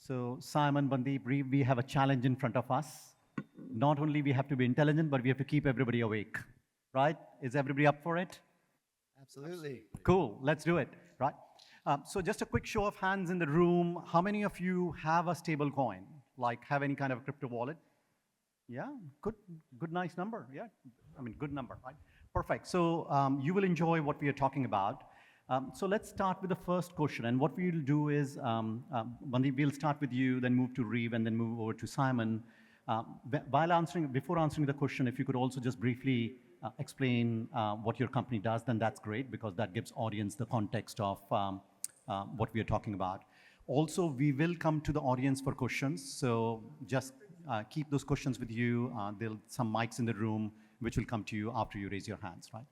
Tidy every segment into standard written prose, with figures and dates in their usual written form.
So Simon, Bundeep, Reeve, we have a challenge in front of us. Not only we have to be intelligent, but we have to keep everybody awake, right? Is everybody up for it? Absolutely. Cool, let's do it, right? So just a quick show of hands in the room. How many of you have a stable coin? Like have any kind of crypto wallet? Yeah, good, nice number. Yeah, I mean, good number, right? Perfect. So you will enjoy what we are talking about. So let's start with the first question. And what we'll do is, Bundeep, we'll start with you, then move to Reeve, and then move over to Simon. Before answering the question, if you could also just briefly explain what your company does, then that's great, because that gives audience the context of what we are talking about. Also, we will come to the audience for questions, so just keep those questions with you. There'll some mics in the room, which will come to you after you raise your hands, right?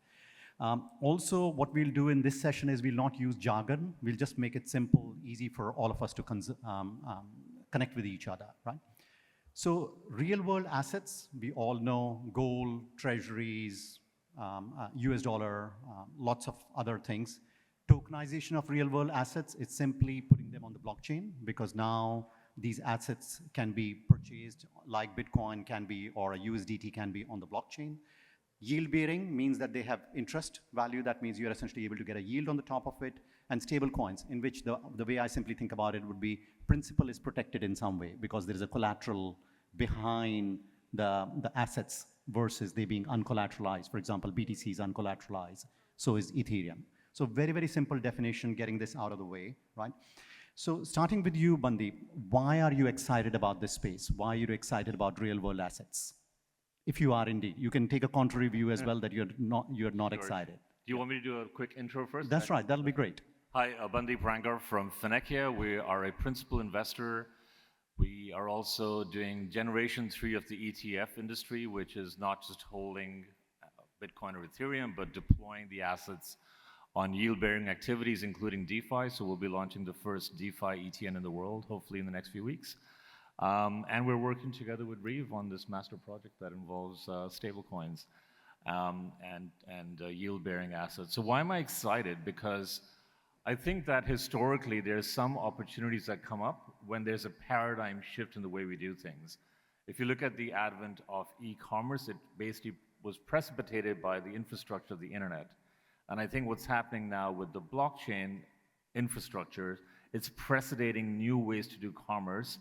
Also, what we'll do in this session is we'll not use jargon. We'll just make it simple, easy for all of us to connect with each other, right? So real-world assets, we all know gold, treasuries, US dollar, lots of other things. Tokenization of real-world assets, it's simply putting them on the blockchain, because now these assets can be purchased like Bitcoin can be, or a USDT can be on the blockchain. Yield bearing means that they have interest value. That means you're essentially able to get a yield on the top of it. And stable coins, in which the way I simply think about it would be principal is protected in some way, because there is a collateral behind the assets versus they being uncollateralized. For example, BTC is uncollateralized, so is Ethereum. So very, very simple definition, getting this out of the way, right? So starting with you, Bundeep, why are you excited about this space? Why are you excited about real world assets? If you are indeed, you can take a contrary view as well that you're not excited. Do you want me to do a quick intro first? That's right, that'll be great. Hi, Bundeep Rangar from Fineqia. We are a principal investor. We are also doing generation 3 of the ETF industry, which is not just holding Bitcoin or Ethereum, but deploying the assets on yield-bearing activities, including DeFi. So we'll be launching the first DeFi ETN in the world, hopefully in the next few weeks. And we're working together with Reeve on this master project that involves stablecoins and yield-bearing assets. So why am I excited? Because I think that historically there's some opportunities that come up when there's a paradigm shift in the way we do things. If you look at the advent of e-commerce, it basically was precipitated by the infrastructure of the internet. And I think what's happening now with the blockchain infrastructure, it's preceding new ways to do commerce,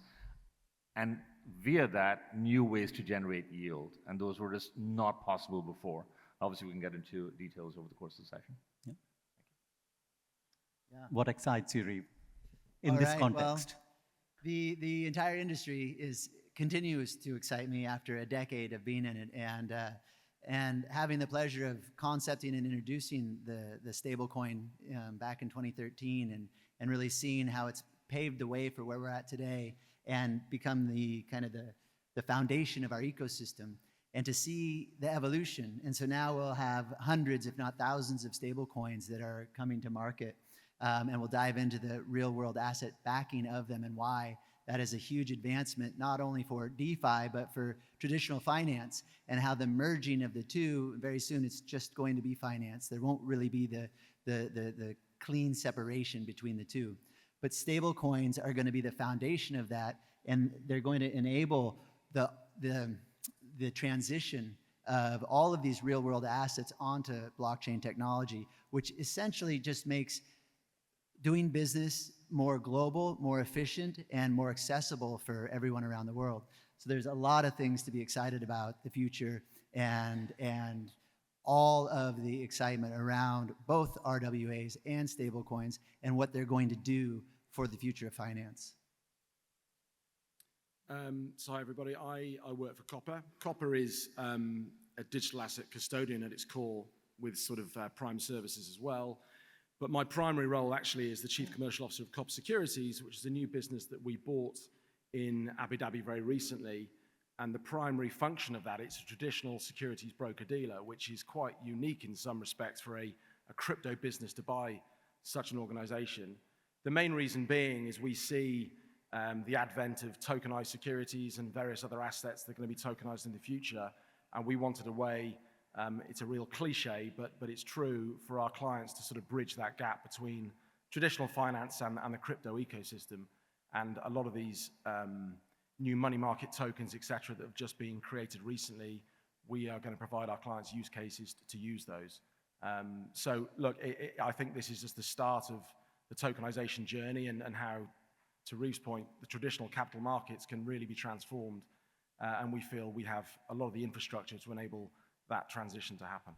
and via that, new ways to generate yield. And those were just not possible before. Obviously, we can get into details over the course of the session. Yeah. Yeah. What excites you, Reeve, in this context? Well, the entire industry continues to excite me after a decade of being in it, and having the pleasure of concepting and introducing the stablecoin back in 2013, and really seeing how it's paved the way for where we're at today and become the kind of the foundation of our ecosystem, and to see the evolution. And so now we'll have hundreds, if not thousands, of stablecoins that are coming to market, and we'll dive into the real world asset backing of them and why that is a huge advancement, not only for DeFi, but for traditional finance, and how the merging of the two, very soon it's just going to be finance. There won't really be the clean separation between the two. But stable coins are going to be the foundation of that, and they're going to enable the transition of all of these real world assets onto blockchain technology, which essentially just makes doing business more global, more efficient, and more accessible for everyone around the world. So there's a lot of things to be excited about the future, and all of the excitement around both RWAs and stablecoins and what they're going to do for the future of finance. So hi everybody, I work for Copper. Copper is a digital asset custodian at its core, with sort of prime services as well. But my primary role actually is the Chief Commercial Officer of Copper Securities, which is a new business that we bought in Abu Dhabi very recently. And the primary function of that, it's a traditional securities broker-dealer, which is quite unique in some respects for a crypto business to buy such an organization. The main reason being is we see the advent of tokenized securities and various other assets that are going to be tokenized in the future. And we wanted a way, it's a real cliche, but it's true, for our clients to sort of bridge that gap between traditional finance and the crypto ecosystem. And a lot of these new money market tokens, et cetera, that have just been created recently, we are going to provide our clients use cases to use those. So look, I think this is just the start of the tokenization journey and how, to Reeve's point, the traditional capital markets can really be transformed. And we feel we have a lot of the infrastructure to enable that transition to happen.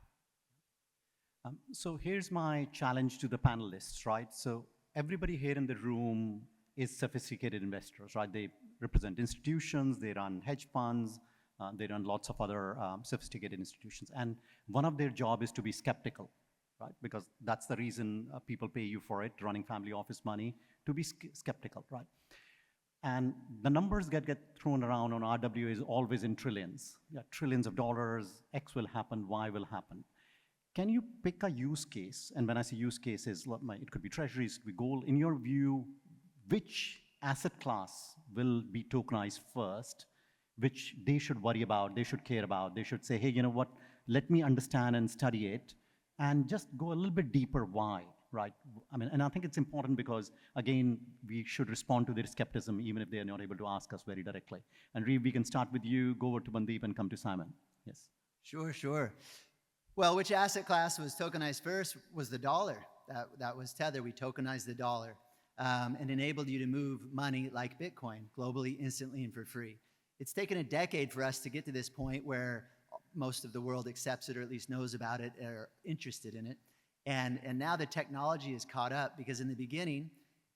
So here's my challenge to the panelists, right? So everybody here in the room is sophisticated investors, right? They represent institutions, they run hedge funds, they run lots of other sophisticated institutions. And one of their job is to be skeptical, right? Because that's the reason people pay you for it, running family office money, to be skeptical, right? And the numbers get thrown around on RWA is always in trillions. Yeah, trillions of dollars, X will happen, Y will happen. Can you pick a use case? And when I say use cases, it could be treasuries, it could be gold. In your view, which asset class will be tokenized first, which they should worry about, they should care about, they should say, hey, you know what, let me understand and study it, and just go a little bit deeper why, right? I mean, and I think it's important because, again, we should respond to their skepticism even if they are not able to ask us very directly. And Reeve, we can start with you, go over to Bundeep and come to Simon. Yes. Sure. Well, which asset class was tokenized first was the dollar. That was Tether. We tokenized the dollar and enabled you to move money like Bitcoin globally, instantly, and for free. It's taken a decade for us to get to this point where most of the world accepts it or at least knows about it or interested in it. And now the technology is caught up because in the beginning,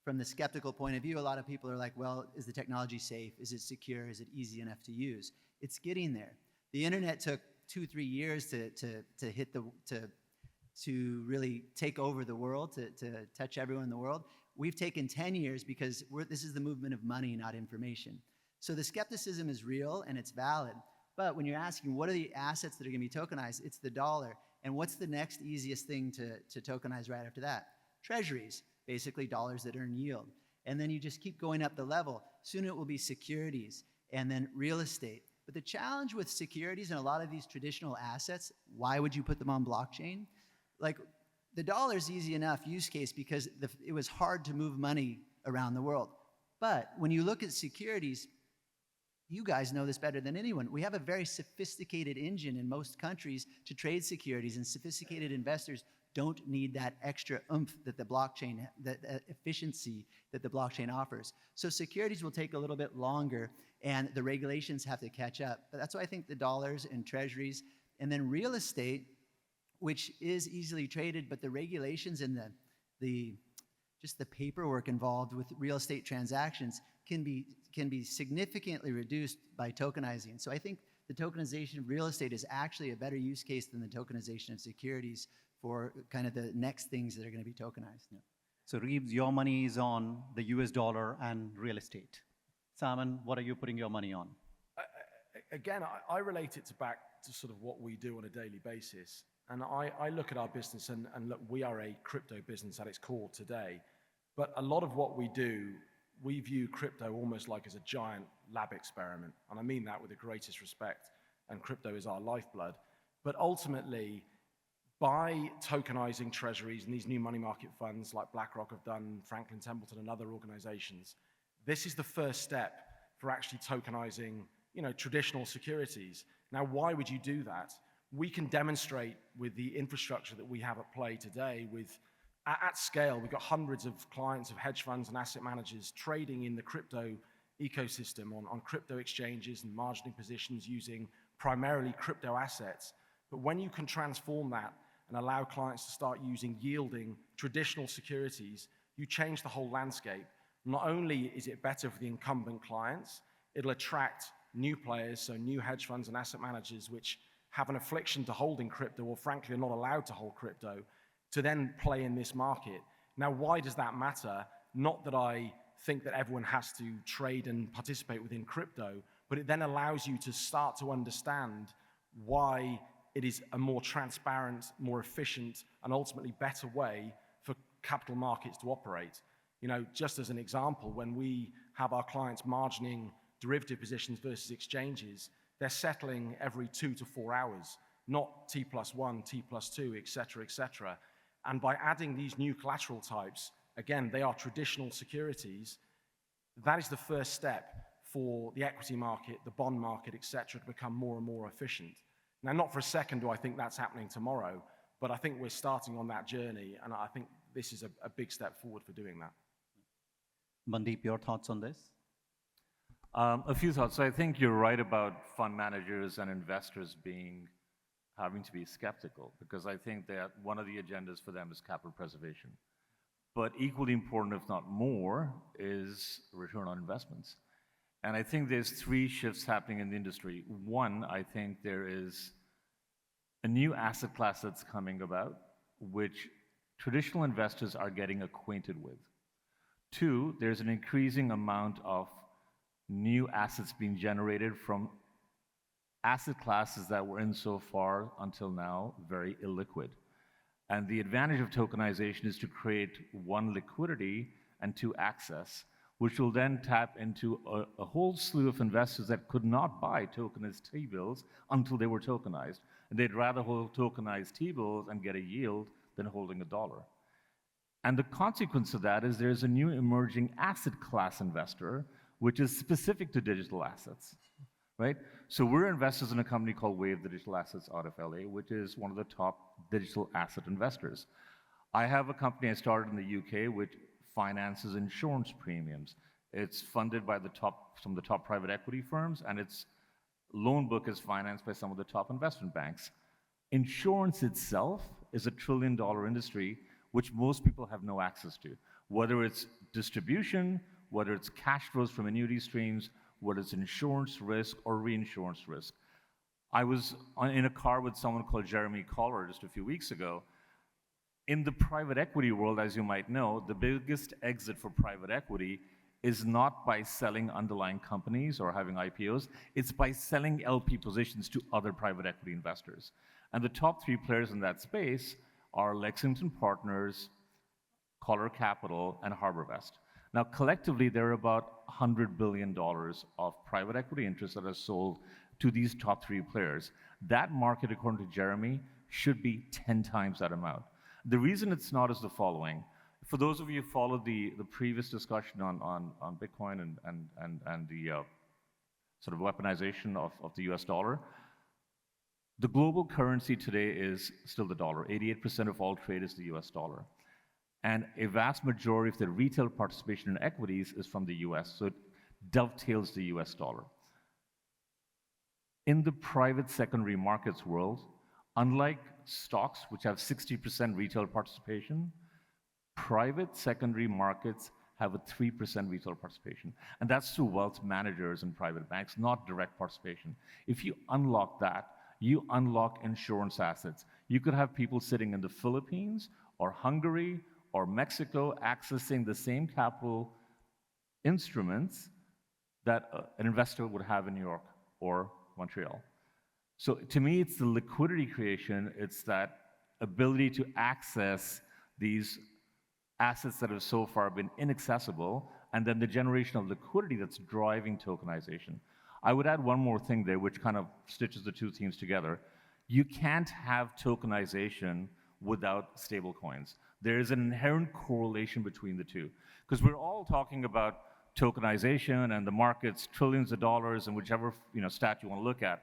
from the skeptical point of view, a lot of people are like, well, is the technology safe? Is it secure? Is it easy enough to use? It's getting there. The internet took 2-3 years to really take over the world, to touch everyone in the world. We've taken 10 years because this is the movement of money, not information. So the skepticism is real and it's valid. But when you're asking what are the assets that are going to be tokenized, it's the dollar. And what's the next easiest thing to tokenize right after that? Treasuries, basically dollars that earn yield. And then you just keep going up the level. Soon it will be securities and then real estate. But the challenge with securities and a lot of these traditional assets, why would you put them on blockchain? Like the dollar is easy enough use case because it was hard to move money around the world. But when you look at securities, you guys know this better than anyone. We have a very sophisticated engine in most countries to trade securities, and sophisticated investors don't need that extra oomph that the blockchain, that efficiency that the blockchain offers. So securities will take a little bit longer, and the regulations have to catch up. But that's why I think the dollars and treasuries, and then real estate, which is easily traded, but the regulations and just the paperwork involved with real estate transactions can be significantly reduced by tokenizing. So I think the tokenization of real estate is actually a better use case than the tokenization of securities for kind of the next things that are going to be tokenized. Yeah. So Reeves, your money is on the US dollar and real estate. Simon, what are you putting your money on? Again, I relate it back to sort of what we do on a daily basis. And I look at our business and look, we are a crypto business at its core today. But a lot of what we do, we view crypto almost like as a giant lab experiment. And I mean that with the greatest respect. And crypto is our lifeblood. But ultimately, by tokenizing treasuries and these new money market funds like BlackRock have done, Franklin Templeton and other organizations, this is the first step for actually tokenizing, traditional securities. Now, why would you do that? We can demonstrate with the infrastructure that we have at play today at scale. We've got hundreds of clients of hedge funds and asset managers trading in the crypto ecosystem on crypto exchanges and margining positions using primarily crypto assets. But when you can transform that and allow clients to start using yielding traditional securities, you change the whole landscape. Not only is it better for the incumbent clients, it'll attract new players, so new hedge funds and asset managers which have an affliction to holding crypto or frankly are not allowed to hold crypto, to then play in this market. Now, why does that matter? Not that I think that everyone has to trade and participate within crypto, but it then allows you to start to understand why it is a more transparent, more efficient, and ultimately better way for capital markets to operate. Just as an example, when we have our clients margining derivative positions versus exchanges, they're settling every 2 to 4 hours, not T+1, T+2, et cetera, et cetera. And by adding these new collateral types, again, they are traditional securities, that is the first step for the equity market, the bond market, et cetera, to become more and more efficient. Now, not for a second do I think that's happening tomorrow, but I think we're starting on that journey, and I think this is a big step forward for doing that. Bundeep, your thoughts on this? A few thoughts. So I think you're right about fund managers and investors having to be skeptical, because I think that one of the agendas for them is capital preservation. But equally important, if not more, is return on investments. And I think there's three shifts happening in the industry. One, I think there is a new asset class that's coming about, which traditional investors are getting acquainted with. Two, there's an increasing amount of new assets being generated from asset classes that were in so far until now very illiquid. And the advantage of tokenization is to create one, liquidity, and two, access, which will then tap into a whole slew of investors that could not buy tokenized T-bills until they were tokenized. And they'd rather hold tokenized T-bills and get a yield than holding a dollar. And the consequence of that is there's a new emerging asset class investor, which is specific to digital assets, right? So we're investors in a company called Wave, the digital assets out of LA, which is one of the top digital asset investors. I have a company I started in the UK which finances insurance premiums. It's funded by some of the top private equity firms, and its loan book is financed by some of the top investment banks. Insurance itself is a $1 trillion industry which most people have no access to, whether it's distribution, whether it's cash flows from annuity streams, whether it's insurance risk or reinsurance risk. I was in a car with someone called Jeremy Collar just a few weeks ago. In the private equity world, as you might know, the biggest exit for private equity is not by selling underlying companies or having IPOs, it's by selling LP positions to other private equity investors. And the top three players in that space are Lexington Partners, Collar Capital, and HarborVest. Now, collectively, there are about $100 billion of private equity interests that are sold to these top three players. That market, according to Jeremy, should be 10 times that amount. The reason it's not is the following. For those of you who followed the previous discussion on Bitcoin and the sort of weaponization of the US dollar, the global currency today is still the dollar. 88% of all trade is the US dollar. And a vast majority of the retail participation in equities is from the US, so it dovetails the US dollar. In the private secondary markets world, unlike stocks, which have 60% retail participation, private secondary markets have a 3% retail participation. And that's through wealth managers and private banks, not direct participation. If you unlock that, you unlock insurance assets. You could have people sitting in the Philippines or Hungary or Mexico accessing the same capital instruments that an investor would have in New York or Montreal. So to me, it's the liquidity creation, it's that ability to access these assets that have so far been inaccessible, and then the generation of liquidity that's driving tokenization. I would add one more thing there, which kind of stitches the two themes together. You can't have tokenization without stablecoins. There is an inherent correlation between the two, because we're all talking about tokenization and the market's trillions of dollars and whichever stat you want to look at.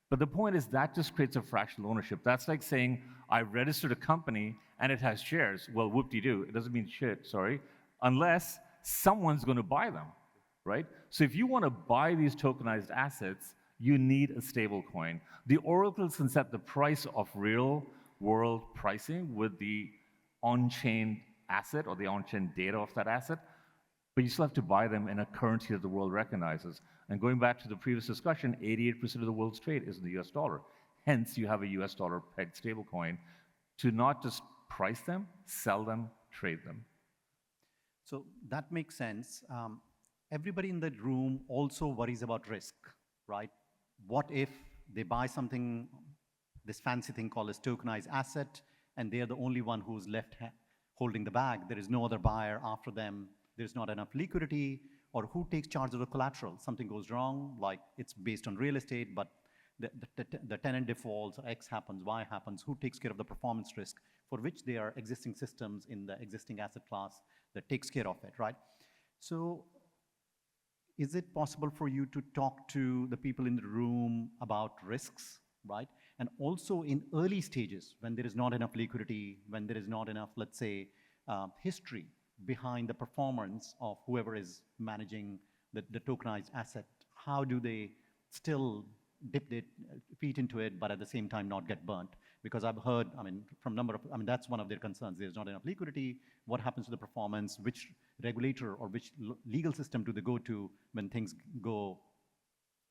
But the point is that just creates a fractional ownership. That's like saying, I registered a company and it has shares. Well, whoop-de-doo, it doesn't mean shit, sorry, unless someone's going to buy them, right? So if you want to buy these tokenized assets, you need a stable coin. The oracles can set the price of real world pricing with the on-chain asset or the on-chain data of that asset, but you still have to buy them in a currency that the world recognizes. And going back to the previous discussion, 88% of the world's trade is in the US dollar. Hence, you have a US dollar pegged stablecoin to not just price them, sell them, trade them. So that makes sense. Everybody in the room also worries about risk, right? What if they buy something, this fancy thing called a tokenized asset, and they're the only one who's left holding the bag? There is no other buyer after them. There's not enough liquidity, or who takes charge of the collateral? Something goes wrong, like it's based on real estate, but the tenant defaults, X happens, Y happens. Who takes care of the performance risk, for which there are existing systems in the existing asset class that takes care of it, right? So is it possible for you to talk to the people in the room about risks, right? And also in early stages, when there is not enough liquidity, when there is not enough, let's say, history behind the performance of whoever is managing the tokenized asset, how do they still dip their feet into it, but at the same time not get burnt? Because I've heard, that's one of their concerns. There's not enough liquidity. What happens to the performance? Which regulator or which legal system do they go to when things go,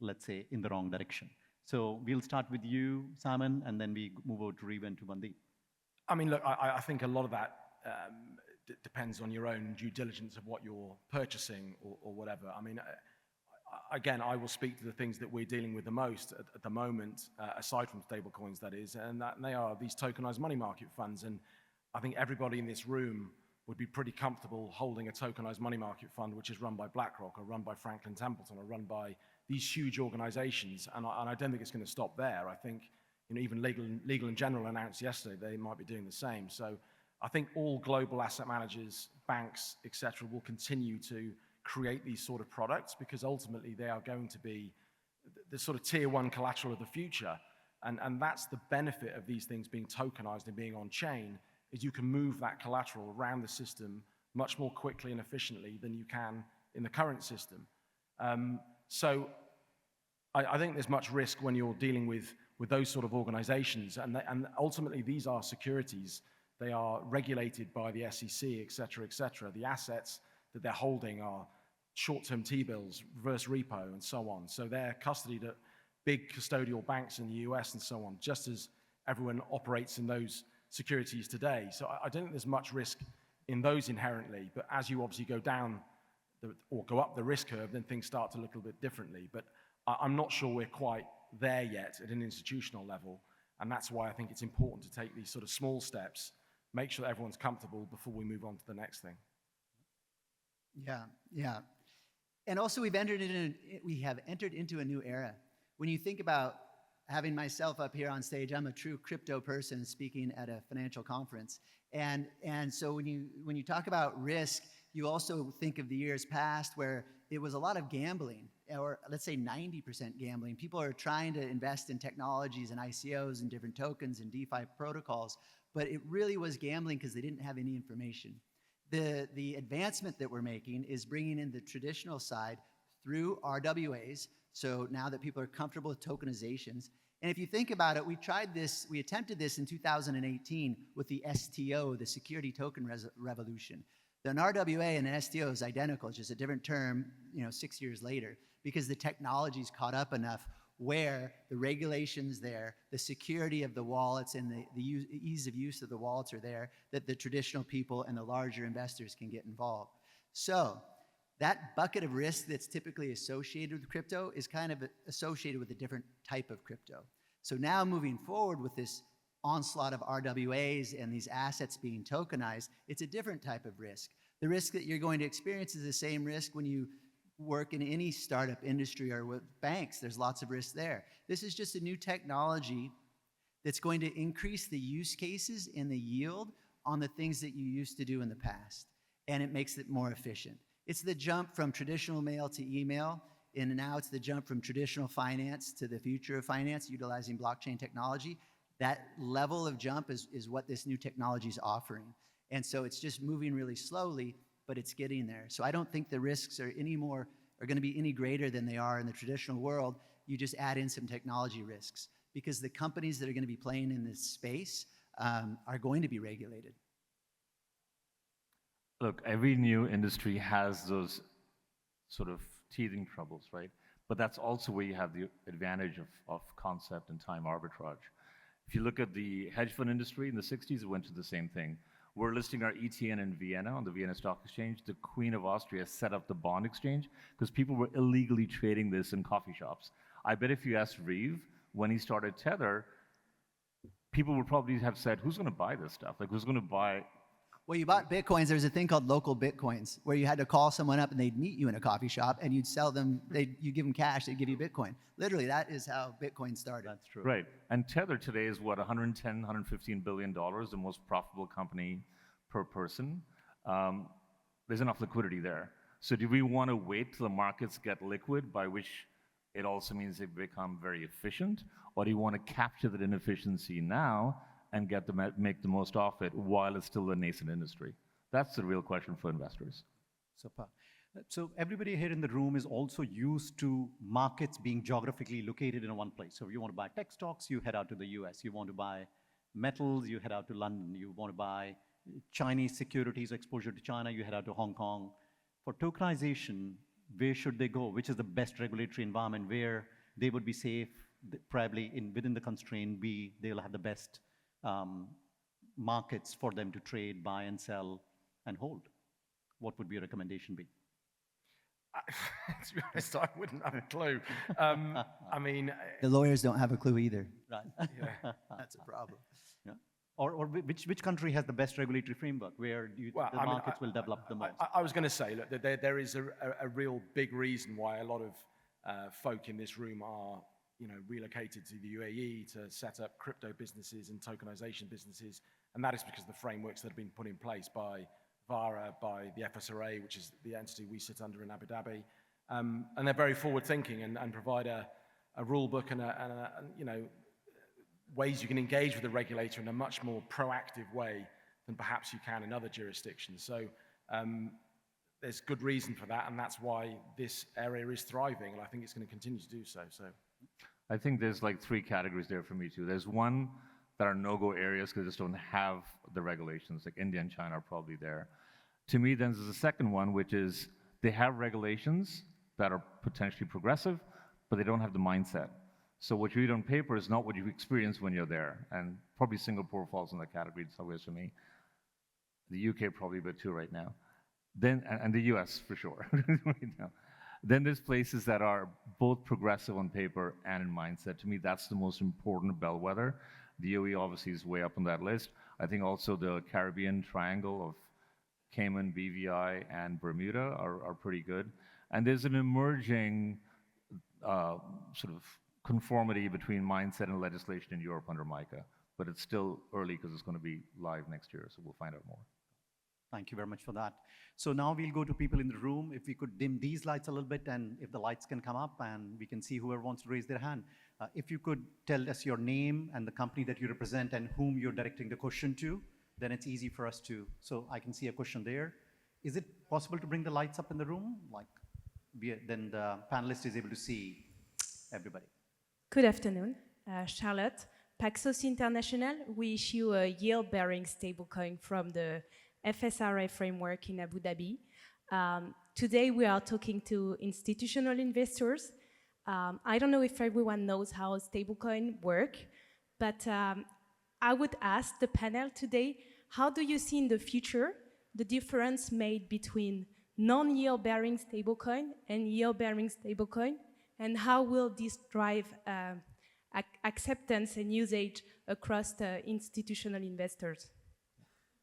let's say, in the wrong direction? So we'll start with you, Simon, and then we move over to Reeve and to Bundeep. I mean, look, I think a lot of that depends on your own due diligence of what you're purchasing or whatever. I mean, again, I will speak to the things that we're dealing with the most at the moment, aside from stablecoins, that is, and they are these tokenized money market funds. And I think everybody in this room would be pretty comfortable holding a tokenized money market fund, which is run by BlackRock or run by Franklin Templeton or run by these huge organizations. And I don't think it's going to stop there. I think, you know, even Legal and General announced yesterday they might be doing the same. So I think all global asset managers, banks, et cetera, will continue to create these sort of products because ultimately they are going to be the sort of tier one collateral of the future. And that's the benefit of these things being tokenized and being on chain, is you can move that collateral around the system much more quickly and efficiently than you can in the current system. So I think there's much risk when you're dealing with those sort of organizations. And ultimately these are securities. They are regulated by the SEC, et cetera, et cetera. The assets that they're holding are short-term T-bills, reverse repo, and so on. So they're custodied at big custodial banks in the US and so on, just as everyone operates in those securities today. So I don't think there's much risk in those inherently, but as you obviously go down or go up the risk curve, then things start to look a little bit differently. But I'm not sure we're quite there yet at an institutional level, and that's why I think it's important to take these sort of small steps, make sure that everyone's comfortable before we move on to the next thing. Yeah. And also we have entered into a new era. When you think about having myself up here on stage, I'm a true crypto person speaking at a financial conference. And so when you talk about risk, you also think of the years past where it was a lot of gambling, or let's say 90% gambling. People are trying to invest in technologies and ICOs and different tokens and DeFi protocols, but it really was gambling because they didn't have any information. The advancement that we're making is bringing in the traditional side through RWAs. So now that people are comfortable with tokenizations, and if you think about it, we attempted this in 2018 with the STO, the Security Token Revolution. An RWA and an STO is identical, it's just a different term, 6 years later, because the technology's caught up enough where the regulations there, the security of the wallets and the ease of use of the wallets are there, that the traditional people and the larger investors can get involved. So that bucket of risk that's typically associated with crypto is kind of associated with a different type of crypto. So now moving forward with this onslaught of RWAs and these assets being tokenized, it's a different type of risk. The risk that you're going to experience is the same risk when you work in any startup industry or with banks. There's lots of risk there. This is just a new technology that's going to increase the use cases and the yield on the things that you used to do in the past, and it makes it more efficient. It's the jump from traditional mail to email, and now it's the jump from traditional finance to the future of finance utilizing blockchain technology. That level of jump is what this new technology is offering. And so it's just moving really slowly, but it's getting there. So I don't think the risks are going to be any greater than they are in the traditional world. You just add in some technology risks because the companies that are going to be playing in this space are going to be regulated. Look, every new industry has those sort of teething troubles, right? But that's also where you have the advantage of concept and time arbitrage. If you look at the hedge fund industry in the 60s, it went to the same thing. We're listing our ETN in Vienna on the Vienna Stock Exchange. The Queen of Austria set up the bond exchange because people were illegally trading this in coffee shops. I bet if you asked Reeve when he started Tether, people would probably have said, who's going to buy this stuff? Like, who's going to buy? Well, you bought Bitcoins. There was a thing called local Bitcoins where you had to call someone up and they'd meet you in a coffee shop and you'd sell them, you give them cash, they'd give you Bitcoin. Literally, that is how Bitcoin started. That's true. Right. And Tether today is what, $110, $115 billion, the most profitable company per person. There's enough liquidity there. So do we want to wait till the markets get liquid, by which it also means they become very efficient? Or do you want to capture that inefficiency now and make the most of it while it's still a nascent industry? That's the real question for investors. Super. So everybody here in the room is also used to markets being geographically located in one place. So if you want to buy tech stocks, you head out to the US. You want to buy metals, you head out to London. You want to buy Chinese securities, exposure to China, you head out to Hong Kong. For tokenization, where should they go? Which is the best regulatory environment where they would be safe, probably within the constraint, they'll have the best markets for them to trade, buy and sell, and hold? What would your recommendation be? To be honest, I wouldn't have a clue. I mean, The lawyers don't have a clue either. Right. yeah. That's a problem. Yeah. Or which country has the best regulatory framework where the markets will develop the most? I was going to say, look, there is a real big reason why a lot of folk in this room are, relocated to the UAE to set up crypto businesses and tokenization businesses, and that is because of the frameworks that have been put in place by VARA, by the FSRA, which is the entity we sit under in Abu Dhabi, and they're very forward-thinking and provide a rule book and ways you can engage with the regulator in a much more proactive way than perhaps you can in other jurisdictions. So there's good reason for that, and that's why this area is thriving, and I think it's going to continue to do so. I think there's like 3 categories there for me too. There's one that are no-go areas because they just don't have the regulations, like India and China are probably there. To me, then there's a second one, which is they have regulations that are potentially progressive, but they don't have the mindset. So what you read on paper is not what you experience when you're there, and probably Singapore falls in that category in some ways for me. The UK probably a bit too right now. Then, and the US for sure right now. Then there's places that are both progressive on paper and in mindset. To me, that's the most important bellwether. The UAE obviously is way up on that list. I think also the Caribbean triangle of Cayman, BVI, and Bermuda are pretty good. And there's an emerging sort of conformity between mindset and legislation in Europe under MiCA. But it's still early because it's going to be live next year, so we'll find out more. Thank you very much for that. So now we'll go to people in the room. If we could dim these lights a little bit, and if the lights can come up, and we can see whoever wants to raise their hand. If you could tell us your name and the company that you represent and whom you're directing the question to, then it's easy for us to, so I can see a question there. Is it possible to bring the lights up in the room? Then the panelist is able to see everybody. Good afternoon, Charlotte. Paxos International, we issue a yield-bearing stablecoin from the FSRA framework in Abu Dhabi. Today we are talking to institutional investors. I don't know if everyone knows how stablecoin work, but I would ask the panel today, how do you see in the future the difference made between non-yield-bearing stablecoin and yield-bearing stablecoin, and how will this drive acceptance and usage across the institutional investors?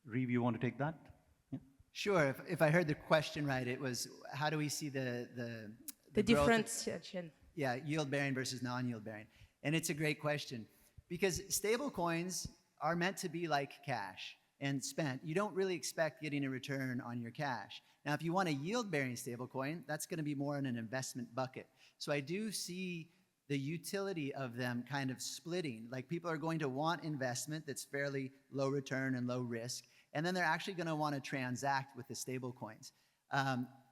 Reeve, you want to take that? Yeah. Sure. If I heard the question right, it was how do we see the differentiation? Yeah, yield-bearing versus non-yield-bearing. And it's a great question because stablecoins are meant to be like cash and spent. You don't really expect getting a return on your cash. Now, if you want a yield-bearing stablecoin, that's going to be more in an investment bucket. So I do see the utility of them kind of splitting. Like people are going to want investment that's fairly low return and low risk, and then they're actually going to want to transact with the stablecoins.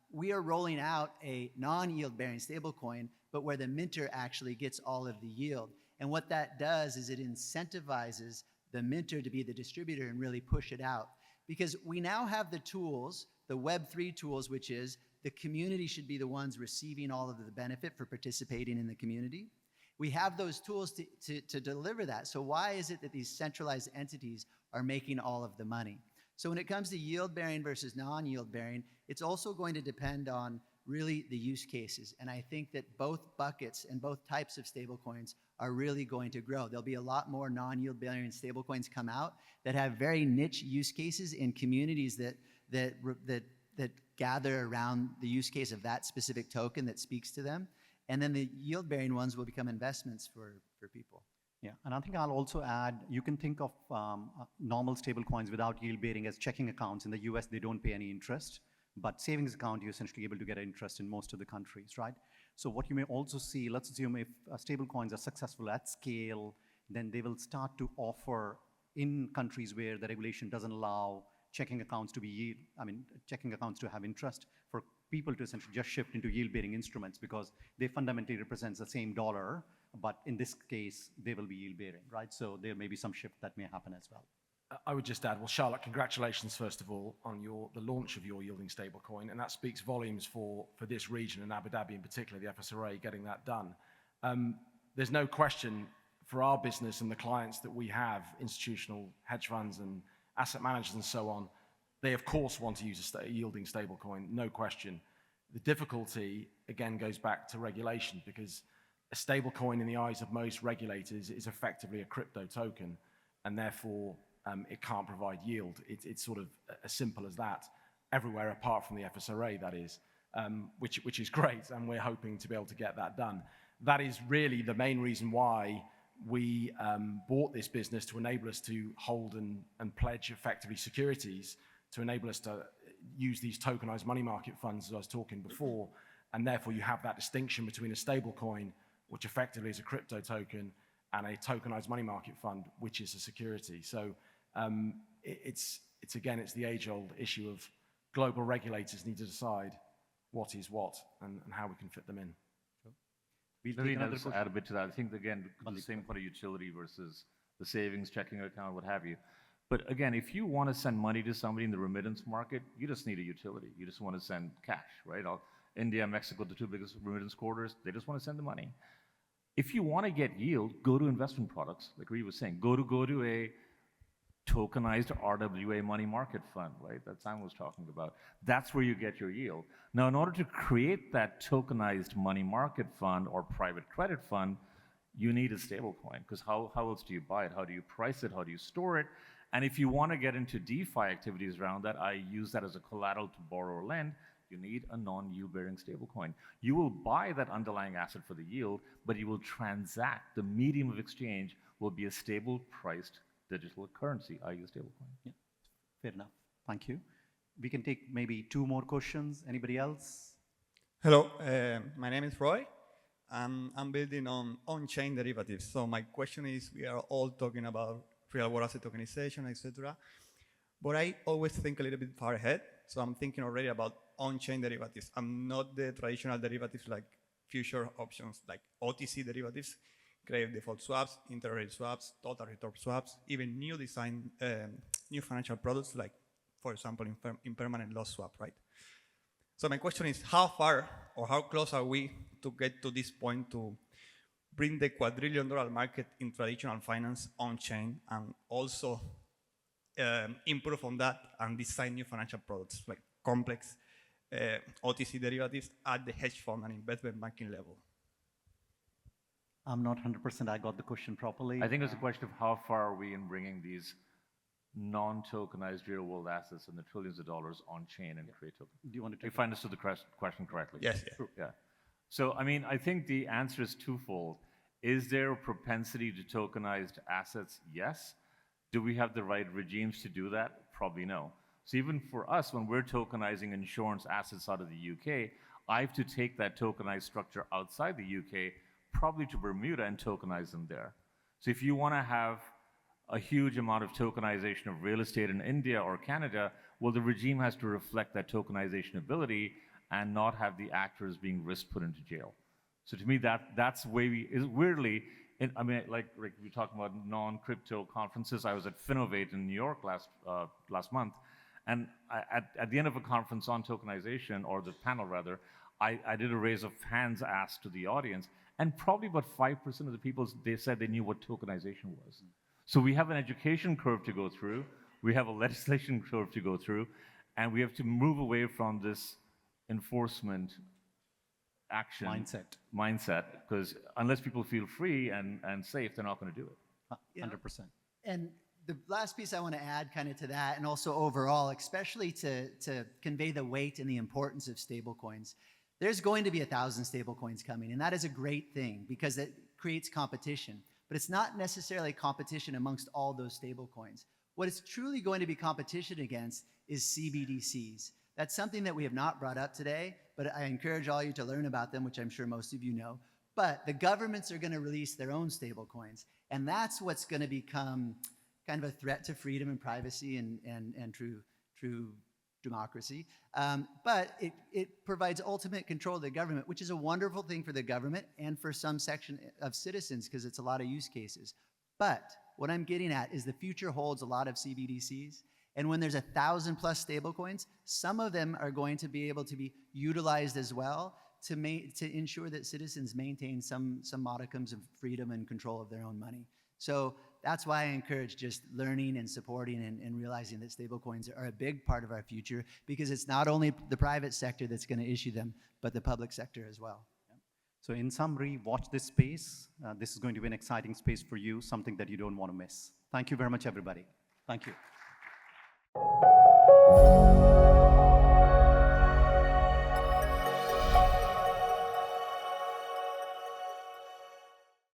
We are rolling out a non-yield-bearing stablecoin, but where the minter actually gets all of the yield. And what that does is it incentivizes the minter to be the distributor and really push it out. Because we now have the tools, the Web3 tools, which is the community should be the ones receiving all of the benefit for participating in the community. We have those tools to deliver that. So why is it that these centralized entities are making all of the money? So when it comes to yield-bearing versus non-yield-bearing, it's also going to depend on really the use cases. And I think that both buckets and both types of stablecoins are really going to grow. There'll be a lot more non-yield-bearing stablecoins come out that have very niche use cases in communities that gather around the use case of that specific token that speaks to them. And then the yield-bearing ones will become investments for people. Yeah, and I think I'll also add, you can think of normal stable coins without yield bearing as checking accounts. In the US, they don't pay any interest. But savings account, you're essentially able to get interest in most of the countries, right? So what you may also see, let's assume if stablecoins are successful at scale, then they will start to offer in countries where the regulation doesn't allow checking accounts to be checking accounts to have interest, for people to essentially just shift into yield-bearing instruments because they fundamentally represent the same dollar, but in this case, they will be yield-bearing, right? So there may be some shift that may happen as well. I would just add, well, Charlotte, congratulations, first of all, on the launch of your yielding stablecoin, and that speaks volumes for this region and Abu Dhabi in particular, the FSRA, getting that done. There's no question for our business and the clients that we have, institutional hedge funds and asset managers and so on, they of course want to use a yielding stablecoin, no question. The difficulty, again, goes back to regulation because a stablecoin in the eyes of most regulators is effectively a crypto token, and therefore it can't provide yield. It's sort of as simple as that, everywhere apart from the FSRA, that is, which is great, and we're hoping to be able to get that done. That is really the main reason why we bought this business, to enable us to hold and pledge effectively securities, to enable us to use these tokenized money market funds, as I was talking before, and therefore you have that distinction between a stable coin, which effectively is a crypto token, and a tokenized money market fund, which is a security. So it's the age-old issue of global regulators need to decide what is what and how we can fit them in. Maybe I'll just add a bit to that. I think, again, the same point of utility versus the savings, checking account, what have you. But again, if you want to send money to somebody in the remittance market, you just need a utility. You just want to send cash, right? India, Mexico, the two biggest remittance corridors, they just want to send the money. If you want to get yield, go to investment products, like Reeve was saying. Go to a tokenized RWA money market fund, right? That Simon was talking about. That's where you get your yield. Now, in order to create that tokenized money market fund or private credit fund, you need a stable coin, because how else do you buy it? How do you price it? How do you store it? And if you want to get into DeFi activities around that, I use that as a collateral to borrow or lend, you need a non-yield-bearing stablecoin. You will buy that underlying asset for the yield, but you will transact. The medium of exchange will be a stable-priced digital currency, i.e. a stablecoin. Yeah, fair enough. Thank you. We can take maybe 2 more questions. Anybody else? Hello, my name is Roy. I'm building on-chain derivatives. So my question is, we are all talking about real-world asset tokenization, etc. But I always think a little bit far ahead. So I'm thinking already about on-chain derivatives. I'm not the traditional derivatives like future options, like OTC derivatives, grave default swaps, interrate swaps, total return swaps, even new design, new financial products like, for example, impermanent loss swap, right? So my question is, how far or how close are we to get to this point to bring the quadrillion-dollar market in traditional finance on-chain and also improve on that and design new financial products like complex OTC derivatives at the hedge fund and investment banking level? I'm not 100% I got the question properly. I think it's a question of how far are we in bringing these non-tokenized real-world assets and the trillions of dollars on-chain and create tokens. Do you want to take if I understood the question correctly? Yes. Yeah. So, I mean, I think the answer is twofold. Is there a propensity to tokenized assets? Yes. Do we have the right regimes to do that? Probably no. So even for us, when we're tokenizing insurance assets out of the UK, I have to take that tokenized structure outside the UK, probably to Bermuda, and tokenize them there. So if you want to have a huge amount of tokenization of real estate in India or Canada, well, the regime has to reflect that tokenization ability and not have the actors being risk put into jail. So to me, that's the way weirdly, I mean, like we talking about non-crypto conferences. I was at Finovate in New York last month, and at the end of a conference on tokenization, or the panel rather, I did a raise of hands asked to the audience, and probably about 5% of the people, they said they knew what tokenization was. So we have an education curve to go through, we have a legislation curve to go through, and we have to move away from this enforcement action mindset, because unless people feel free and safe, they're not going to do it. 100%. And the last piece I want to add kind of to that, and also overall, especially to convey the weight and the importance of stablecoins, there's going to be 1,000 stablecoins coming, and that is a great thing because it creates competition. But it's not necessarily competition amongst all those stablecoins. What it's truly going to be competition against is CBDCs. That's something that we have not brought up today, but I encourage all you to learn about them, which I'm sure most of you know. But the governments are going to release their own stablecoins, and that's what's going to become kind of a threat to freedom and privacy and true democracy. But it provides ultimate control of the government, which is a wonderful thing for the government and for some section of citizens because it's a lot of use cases. But what I'm getting at is the future holds a lot of CBDCs. And when there's 1,000+ stablecoins, some of them are going to be able to be utilized as well to ensure that citizens maintain some modicums of freedom and control of their own money. So that's why I encourage just learning and supporting and realizing that stablecoins are a big part of our future, because it's not only the private sector that's going to issue them, but the public sector as well. So in summary, watch this space. This is going to be an exciting space for you, something that you don't want to miss. Thank you very much, everybody. Thank you.